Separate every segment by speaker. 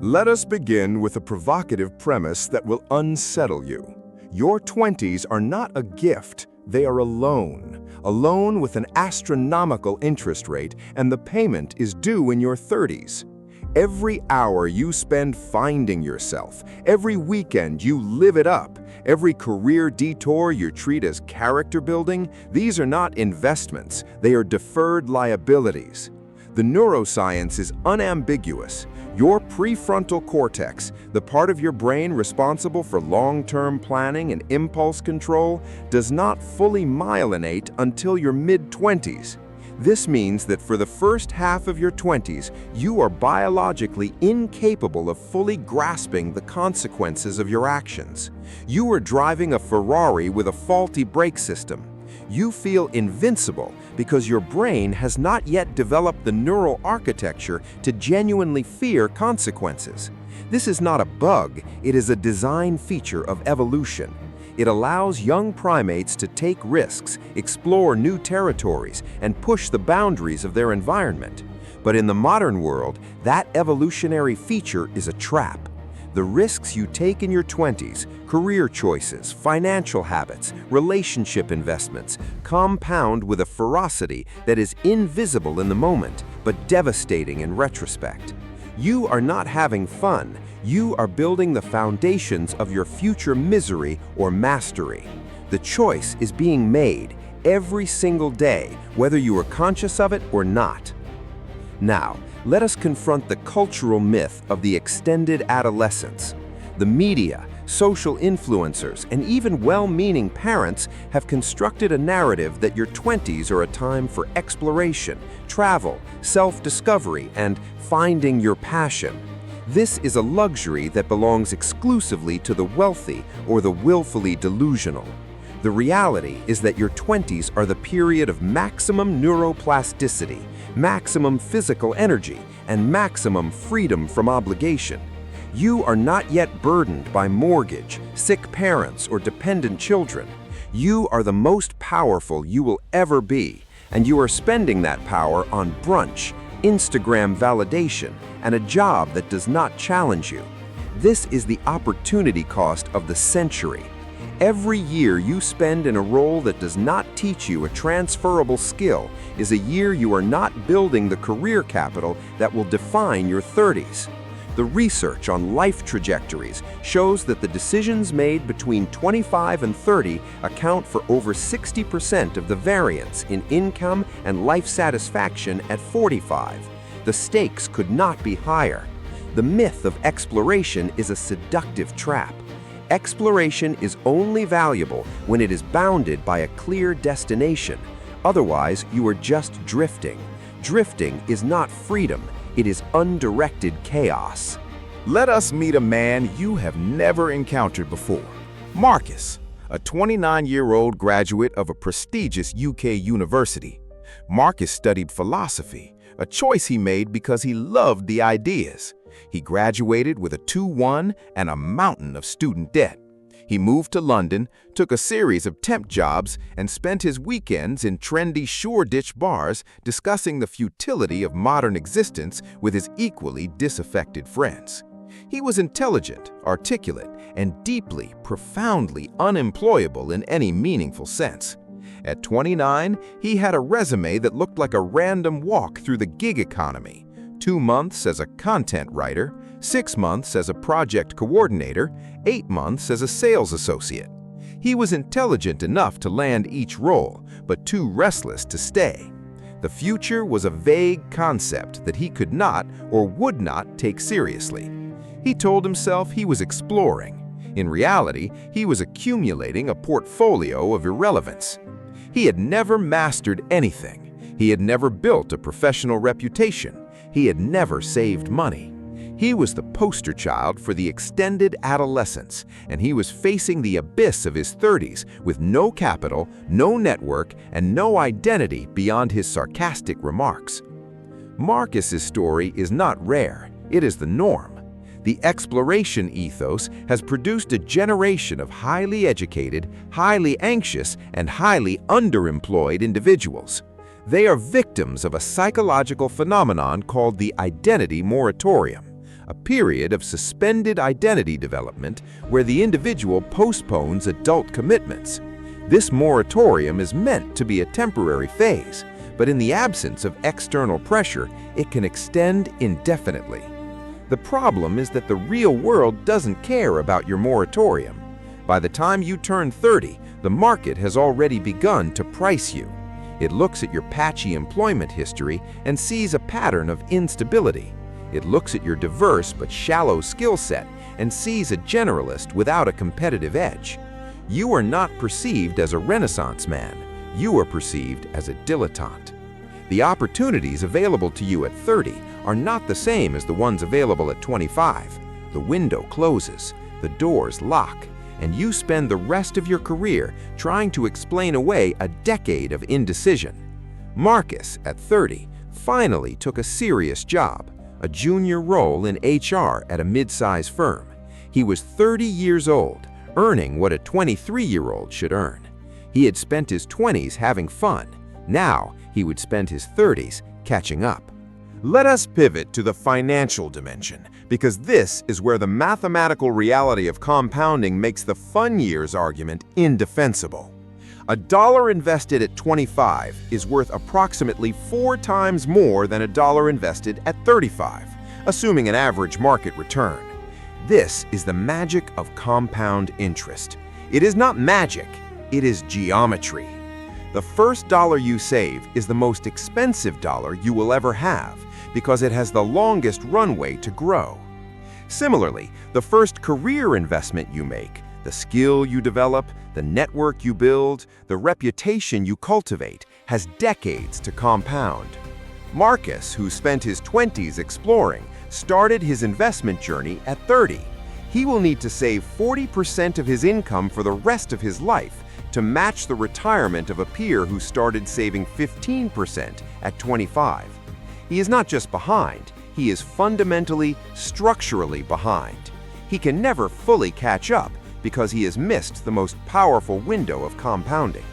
Speaker 1: Let us begin with a provocative premise that will unsettle you. Your 20s are not a gift, they are a loan with an astronomical interest rate, and the payment is due in your 30s. Every hour you spend finding yourself, every weekend you live it up, every career detour you treat as character building, these are not investments, they are deferred liabilities. The neuroscience is unambiguous. Your prefrontal cortex, the part of your brain responsible for long-term planning and impulse control, does not fully myelinate until your mid-20s. This means that for the first half of your 20s, you are biologically incapable of fully grasping the consequences of your actions. You are driving a Ferrari with a faulty brake system. You feel invincible because your brain has not yet developed the neural architecture to genuinely fear consequences. This is not a bug, it is a design feature of evolution. It allows young primates to take risks, explore new territories, and push the boundaries of their environment. But in the modern world, that evolutionary feature is a trap. The risks you take in your 20s, career choices, financial habits, relationship investments, compound with a ferocity that is invisible in the moment, but devastating in retrospect. You are not having fun. You are building the foundations of your future misery or mastery. The choice is being made every single day, whether you are conscious of it or not. Now, let us confront the cultural myth of the extended adolescence. The media, social influencers, and even well-meaning parents have constructed a narrative that your 20s are a time for exploration, travel, self-discovery, and finding your passion. This is a luxury that belongs exclusively to the wealthy or the willfully delusional. The reality is that your 20s are the period of maximum neuroplasticity, maximum physical energy, and maximum freedom from obligation. You are not yet burdened by mortgage, sick parents, or dependent children. You are the most powerful you will ever be, and you are spending that power on brunch, Instagram validation, and a job that does not challenge you. This is the opportunity cost of the century. Every year you spend in a role that does not teach you a transferable skill is a year you are not building the career capital that will define your 30s. The research on life trajectories shows that the decisions made between 25 and 30 account for over 60% of the variance in income and life satisfaction at 45. The stakes could not be higher. The myth of exploration is a seductive trap. Exploration is only valuable when it is bounded by a clear destination. Otherwise, you are just drifting. Drifting is not freedom, it is undirected chaos.
Speaker 2: Let us meet a man you have never encountered before. Marcus, a 29-year-old graduate of a prestigious UK university. Marcus studied philosophy, a choice he made because he loved the ideas. He graduated with a 2.1 and a mountain of student debt. He moved to London, took a series of temp jobs, and spent his weekends in trendy Shoreditch bars discussing the futility of modern existence with his equally disaffected friends. He was intelligent, articulate, and deeply, profoundly unemployable in any meaningful sense. At 29, he had a resume that looked like a random walk through the gig economy. 2 months as a content writer, 6 months as a project coordinator, 8 months as a sales associate. He was intelligent enough to land each role, but too restless to stay. The future was a vague concept that he could not or would not take seriously. He told himself he was exploring. In reality, he was accumulating a portfolio of irrelevance. He had never mastered anything. He had never built a professional reputation. He had never saved money. He was the poster child for the extended adolescence, and he was facing the abyss of his 30s with no capital, no network, and no identity beyond his sarcastic remarks. Marcus's story is not rare, it is the norm. The exploration ethos has produced a generation of highly educated, highly anxious, and highly underemployed individuals. They are victims of a psychological phenomenon called the identity moratorium, a period of suspended identity development where the individual postpones adult commitments. This moratorium is meant to be a temporary phase, but in the absence of external pressure, it can extend indefinitely. The problem is that the real world doesn't care about your moratorium. By the time you turn 30, the market has already begun to price you. It looks at your patchy employment history and sees a pattern of instability. It looks at your diverse but shallow skill set and sees a generalist without a competitive edge. You are not perceived as a Renaissance man. You are perceived as a dilettante. The opportunities available to you at 30 are not the same as the ones available at 25. The window closes, the doors lock, and you spend the rest of your career trying to explain away a decade of indecision. Marcus, at 30, finally took a serious job, a junior role in HR at a mid-size firm. He was 30 years old, earning what a 23-year-old should earn. He had spent his 20s having fun. Now, he would spend his 30s catching up.
Speaker 1: Let us pivot to the financial dimension, because this is where the mathematical reality of compounding makes the fun years argument indefensible. $1 invested at 25 is worth approximately 4 times more than $1 invested at 35, assuming an average market return. This is the magic of compound interest. It is not magic, it is geometry. The first dollar you save is the most expensive dollar you will ever have because it has the longest runway to grow. Similarly, the first career investment you make, the skill you develop, the network you build, the reputation you cultivate, has decades to compound. Marcus, who spent his 20s exploring, started his investment journey at 30. He will need to save 40% of his income for the rest of his life to match the retirement of a peer who started saving 15% at 25. He is not just behind, he is fundamentally, structurally behind. He can never fully catch up because he has missed the most powerful window of compounding.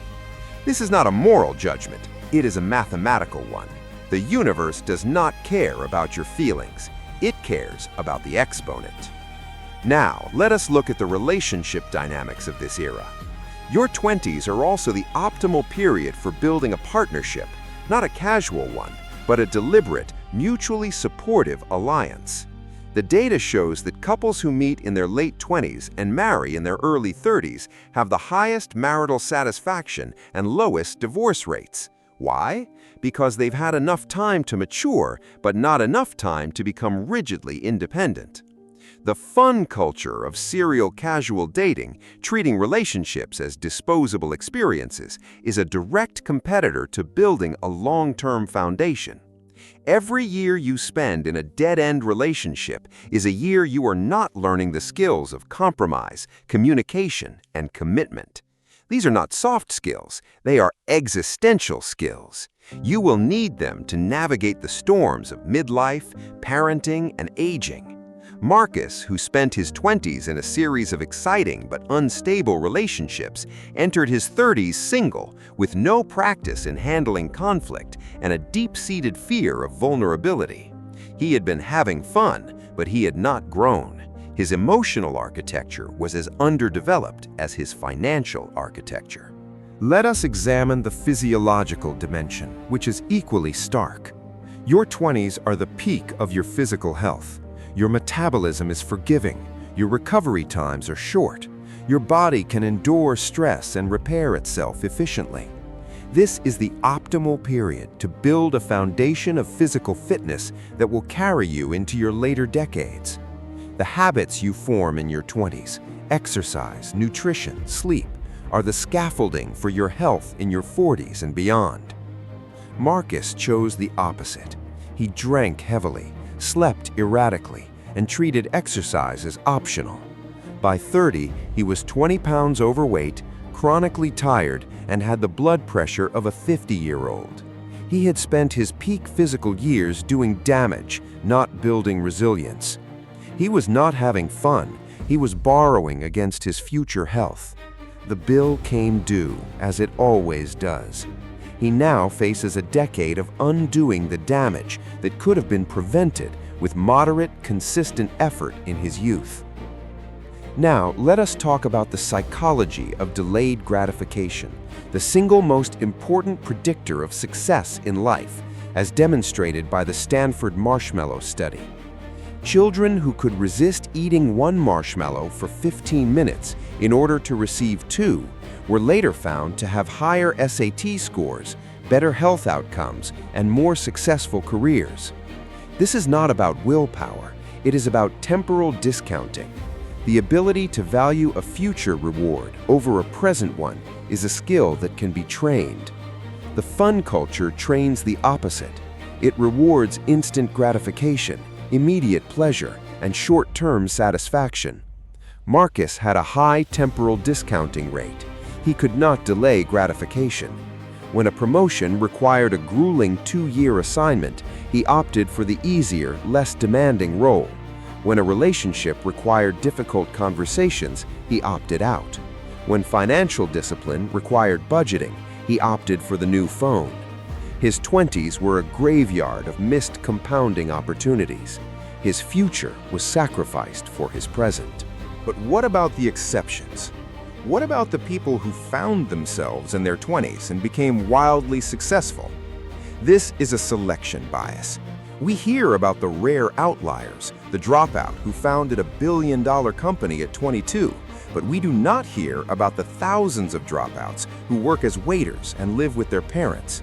Speaker 1: This is not a moral judgment, it is a mathematical one. The universe does not care about your feelings, it cares about the exponent. Now, let us look at the relationship dynamics of this era. Your 20s are also the optimal period for building a partnership, not a casual one, but a deliberate, mutually supportive alliance. The data shows that couples who meet in their late 20s and marry in their early 30s have the highest marital satisfaction and lowest divorce rates. Why? Because they've had enough time to mature, but not enough time to become rigidly independent. The fun culture of serial casual dating, treating relationships as disposable experiences, is a direct competitor to building a long-term foundation. Every year you spend in a dead-end relationship is a year you are not learning the skills of compromise, communication, and commitment. These are not soft skills, they are existential skills. You will need them to navigate the storms of midlife, parenting, and aging. Marcus, who spent his 20s in a series of exciting but unstable relationships, entered his 30s single, with no practice in handling conflict and a deep-seated fear of vulnerability. He had been having fun, but he had not grown. His emotional architecture was as underdeveloped as his financial architecture. Let us examine the physiological dimension, which is equally stark. Your 20s are the peak of your physical health. Your metabolism is forgiving, your recovery times are short, your body can endure stress and repair itself efficiently. This is the optimal period to build a foundation of physical fitness that will carry you into your later decades. The habits you form in your 20s, exercise, nutrition, sleep, are the scaffolding for your health in your 40s and beyond. Marcus chose the opposite. He drank heavily, slept erratically, and treated exercise as optional. By 30, he was 20 pounds overweight, chronically tired, and had the blood pressure of a 50-year-old. He had spent his peak physical years doing damage, not building resilience. He was not having fun, he was borrowing against his future health. The bill came due, as it always does. He now faces a decade of undoing the damage that could have been prevented with moderate, consistent effort in his youth. Now, let us talk about the psychology of delayed gratification, the single most important predictor of success in life, as demonstrated by the Stanford Marshmallow Study. Children who could resist eating one marshmallow for 15 minutes in order to receive two were later found to have higher SAT scores, better health outcomes, and more successful careers. This is not about willpower, it is about temporal discounting. The ability to value a future reward over a present one is a skill that can be trained. The fun culture trains the opposite. It rewards instant gratification, immediate pleasure, and short-term satisfaction. Marcus had a high temporal discounting rate. He could not delay gratification. When a promotion required a grueling 2-year assignment, he opted for the easier, less demanding role. When a relationship required difficult conversations, he opted out. When financial discipline required budgeting, he opted for the new phone. His 20s were a graveyard of missed compounding opportunities. His future was sacrificed for his present.
Speaker 2: But what about the exceptions? What about the people who found themselves in their 20s and became wildly successful? This is a selection bias. We hear about the rare outliers, the dropout who founded a billion-dollar company at 22, but we do not hear about the thousands of dropouts who work as waiters and live with their parents.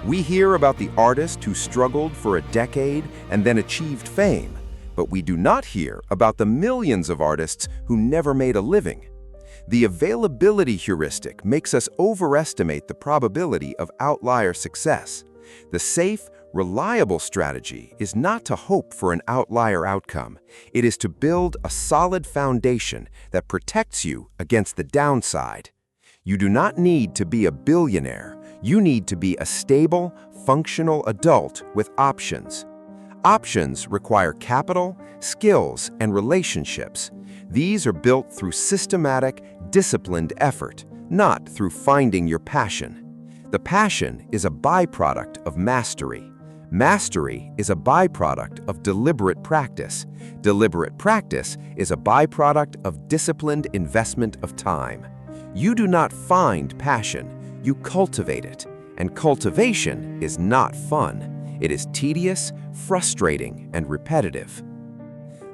Speaker 2: We hear about the artist who struggled for a decade and then achieved fame, but we do not hear about the millions of artists who never made a living. The availability heuristic makes us overestimate the probability of outlier success. The safe, reliable strategy is not to hope for an outlier outcome. It is to build a solid foundation that protects you against the downside. You do not need to be a billionaire. You need to be a stable, functional adult with options. Options require capital, skills, and relationships. These are built through systematic, disciplined effort, not through finding your passion. The passion is a byproduct of mastery. Mastery is a byproduct of deliberate practice. Deliberate practice is a byproduct of disciplined investment of time. You do not find passion, you cultivate it. And cultivation is not fun. It is tedious, frustrating, and repetitive.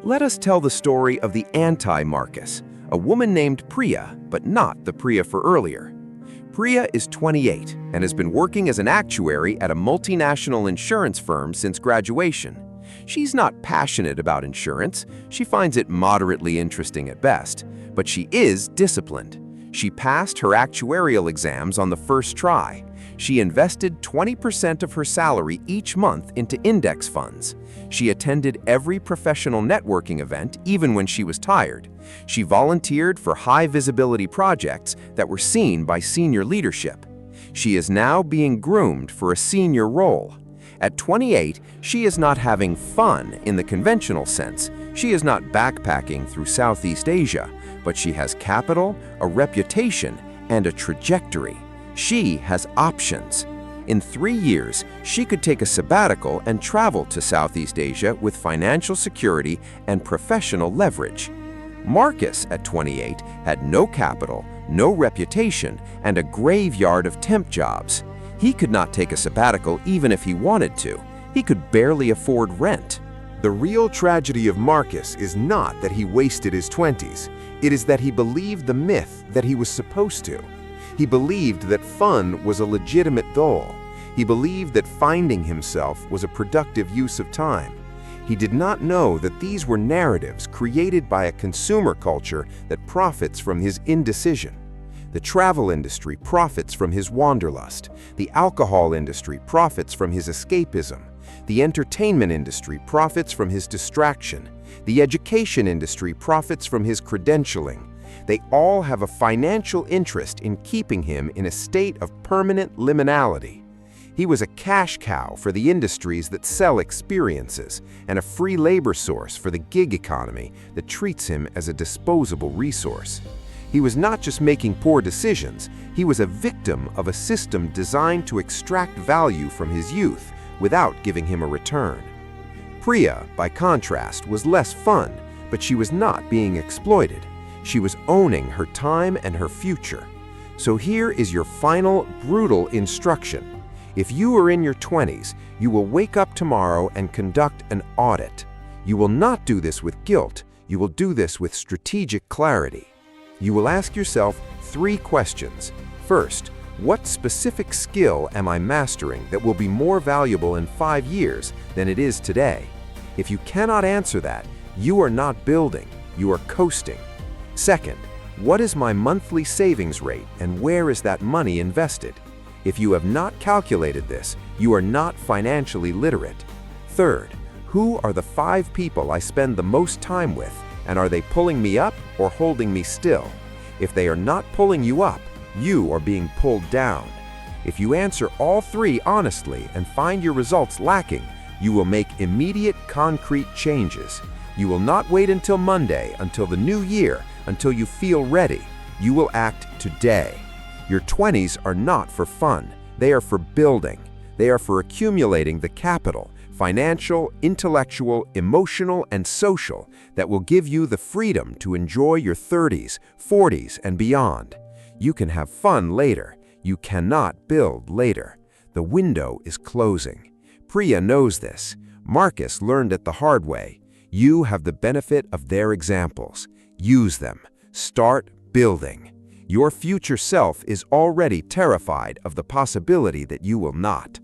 Speaker 2: Let us tell the story of the anti-Marcus, a woman named Priya, but not the Priya for earlier. Priya is 28 and has been working as an actuary at a multinational insurance firm since graduation. She's not passionate about insurance. She finds it moderately interesting at best, but she is disciplined. She passed her actuarial exams on the first try. She invested 20% of her salary each month into index funds. She attended every professional networking event, even when she was tired. She volunteered for high-visibility projects that were seen by senior leadership. She is now being groomed for a senior role. At 28, she is not having fun in the conventional sense. She is not backpacking through Southeast Asia, but she has capital, a reputation, and a trajectory. She has options. In 3 years, she could take a sabbatical and travel to Southeast Asia with financial security and professional leverage. Marcus, at 28, had no capital, no reputation, and a graveyard of temp jobs. He could not take a sabbatical even if he wanted to. He could barely afford rent.
Speaker 1: The real tragedy of Marcus is not that he wasted his 20s. It is that he believed the myth that he was supposed to. He believed that fun was a legitimate goal. He believed that finding himself was a productive use of time. He did not know that these were narratives created by a consumer culture that profits from his indecision. The travel industry profits from his wanderlust. The alcohol industry profits from his escapism. The entertainment industry profits from his distraction. The education industry profits from his credentialing. They all have a financial interest in keeping him in a state of permanent liminality. He was a cash cow for the industries that sell experiences and a free labor source for the gig economy that treats him as a disposable resource. He was not just making poor decisions, he was a victim of a system designed to extract value from his youth without giving him a return.
Speaker 3: Priya, by contrast, was less fun, but she was not being exploited. She was owning her time and her future. So here is your final, brutal instruction. If you are in your 20s, you will wake up tomorrow and conduct an audit. You will not do this with guilt. You will do this with strategic clarity. You will ask yourself 3 questions. First, what specific skill am I mastering that will be more valuable in 5 years than it is today? If you cannot answer that, you are not building, you are coasting. Second, what is my monthly savings rate and where is that money invested? If you have not calculated this, you are not financially literate. Third, who are the 5 people I spend the most time with, and are they pulling me up or holding me still? If they are not pulling you up, you are being pulled down. If you answer all 3 honestly and find your results lacking, you will make immediate, concrete changes. You will not wait until Monday, until the new year, until you feel ready. You will act today. Your 20s are not for fun. They are for building. They are for accumulating the capital, financial, intellectual, emotional, and social, that will give you the freedom to enjoy your 30s, 40s, and beyond. You can have fun later. You cannot build later. The window is closing. Priya knows this. Marcus learned it the hard way. You have the benefit of their examples. Use them. Start building. Your future self is already terrified of the possibility that you will not.